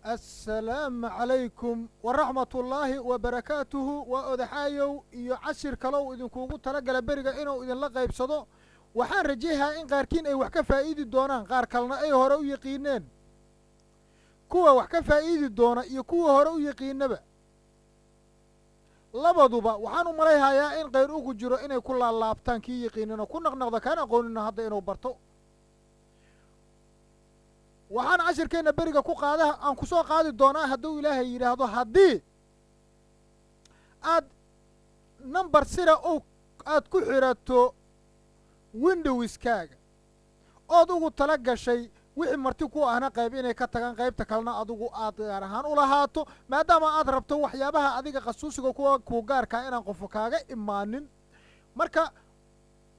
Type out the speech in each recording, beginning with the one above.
السلام عليكم ورحمة الله وبركاته وأدحايو iyo cashir kale oo idinkuugu talagalay bariga inuu idin la qaybsado waxaan rajaynaa in qaarkiin ay wax ka faa'iidi doonaan qaar kalena ay hore u yaqiineen kuwa wax ka faa'iidi doona iyo kuwa hore u yaqiinaba labaduba waxaan u malayhayaa in qayr ugu jiro inay ku laalaabtaan kii yaqiinina ku naqnaqda kaan aqoonina hadda inuu barto waxaan cashirkeena bariga ku qaadaha aan ku soo qaadi doonaa hadduu ilaahay yidhaahdo haddii aad number sira oo aad ku xirato windowskaaga ood ugu tala gashay wixii marti ku ahna qayb inay ka tagaan qaybta kalena adigu aad gaar ahaan u lahaato maadaama aad rabto waxyaabaha adiga khasuusiga kuwa ku gaarkaa inaan qofka kaaga imaanin marka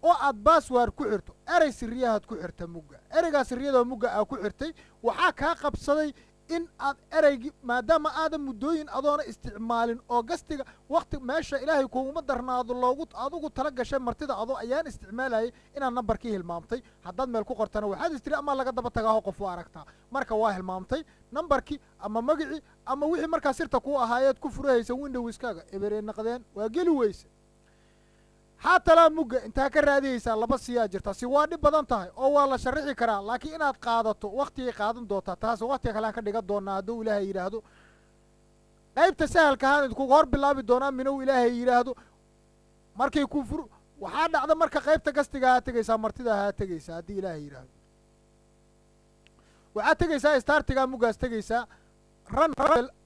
oo aad baaswaar ku xirto erey sirriyahaad ku xirta mugga ereygaa sirriyadoo mugga aa ku xirtay waxaa kaa qabsaday in aad ereygii maadaama aadan muddooyin adoona isticmaalin oo gastiga wakhti meesha ilaahay kuuguma darnaado loogu adugu tala gashay martida adoo ayaan isticmaalayay inaad nambarkii hilmaamtay haddaad meel ku qortana waxaad istiri ama laga daba tagaaho qof u aragtaa marka waa hilmaamtay nambarkii ama magicii ama wixii markaa sirta kuu ahaayeed ku furahaysa windowskaaga eberey naqdeen waa geli weyse xaatalaa mugga intaa ka raadiyaysaa laba siyaa jirta si waa dhib badan tahay oo waa la sharixi karaa laakiin inaad qaadato wakhtigay qaadan doontaa taas wakhtiga kalean ka dhigan doonaa hadduu ilaahay yidhaahdo qaybta sahalkahaan idinkuga hor bilaabi doonaa minow ilaahay yidhaahdo markay ku fur waxaa dhacda marka qaybta gastiga haa tegaysaa martida haa tegaysaa haddii ilaahay yidhaahdo waxaad tegaysaa startigaa muggaas tegaysaa ran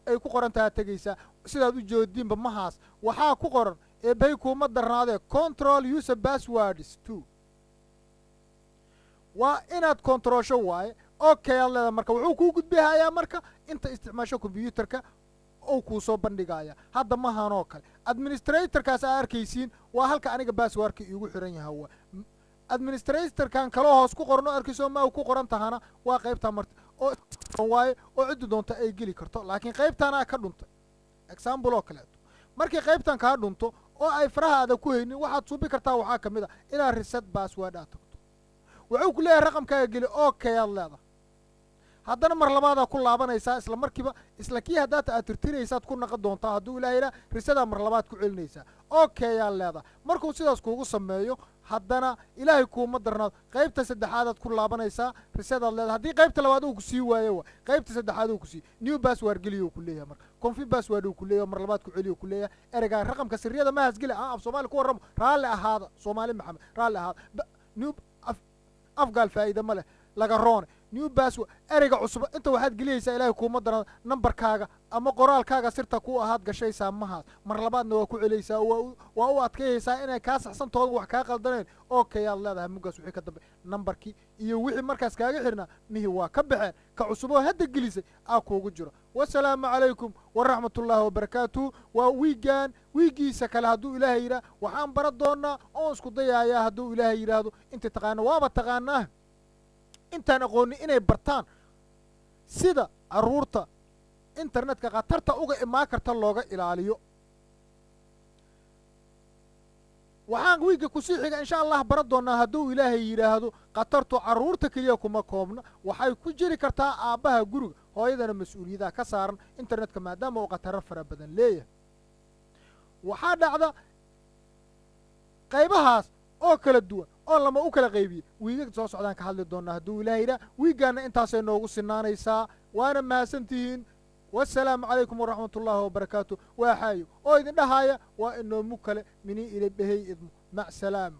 ay ku qorantahaa tegaysaa sidaad u joodiinba mahaas waxaa ku qoran eebay kuuma darnaadee control user passwords two waa inaad kontroolsho waaye okay aad leedahay marka wuxuu kuu gudbihayaa marka inta isticmaasho kombyuutarka ou kuu soo bandhigaya hadda mahanoo kale administratorkaas aa arkaysiin waa halka aniga basswordka iigu xihan yaha waa administratorkan kaloo hoos ku qoran oo arkayso ma ku qoran tahana waa qaybtaa marta oo waaye oo ciddi doonta ay geli karto laakiin qaybtaanaa ka dhuntay example oo kaleeto markay qaybtan kaa dhunto oo ay farahaada ku haynin waxaad suubi kartaa waxaa ka mid a inaad reset bassword aad tagto wuxuu ku leeyahay raqamkaaga geli okay aad leedahay haddana mar labaadaa ku laabanaysaa isla markiiba isla kii haddaata aad tirtiraysaad ku naqon doontaa hadduu ilaahay yidhaha risadaa mar labaad ku celinaysaa okay aad leedahay markuu sidaas kuugu sameeyo haddana ilaahay kuuma darnaado qaybta saddexaadaad ku laabanaysaa risadaad leedahay haddii qaybta labaad uu ku sii waayo waa qaybta saddexaad uu ku sii new bassword geliyo ku leeyahay marka confirm bassword uu ku leeyahay mar labaad ku celiyo ku leeyahay ereygaa raqamka sirriyada mahas geli af soomaali ku warramo raalli ahaada soomaali maxamed raalli ahaada new afgaal faa'iida ma leh laga roone new bassword ereyga cusub inta waxaad geliyaysaa ilaahay kuuma darnaado nambarkaaga ama qoraalkaaga sirta ku ahaad gashaysaa mahaas mar labaadna waa ku celaysaa waa u adkayaysaa inay kaa saxsantooda wax kaa qaldaneen okay aad leedahay muggaas wixii ka dambe nambarkii iyo wixii markaas kaaga xirnaa mihii waa ka baxeen ka cusuboo hadda gelisay aa kuugu jiro wasalaamu calaykum waraxmatullaahi wabarakaatuhu waa wiigiisa kale hadduu ilaahay yidhaah waxaan baran doonaa oon isku dayayaa hadduu ilaahay yidhaahdo inta taqaana waaba taqaanaa intaan aqoonin inay bartaan sida carruurta internetka khatarta uga imaan karta looga ilaaliyo waxaan wiigga kusii xiga insha allah baran doonaa hadduu ilaahay yidhaahdo khatartu carruurta keliya kuma koobna waxay ku jiri kartaa aabbaha guriga hooyadana mas-uuliyadaha ka saaran internetka maadaama uu khataro fara badan leeyahay waxaa dhacda qaybahaas oo kala duwan oo lama u kala qaybiyey wiigag soo socdaan ka hadli doonaa hadduu ilaahay yidhaah wiiggaanna intaasay noogu sinaanaysaa waana mahadsantihiin wasalaamu calaykum waraxmatullaahi wabarakaatu waa xaayo oo idin dhahaaya waa inoomu kale minii ila behey idmo mac salaam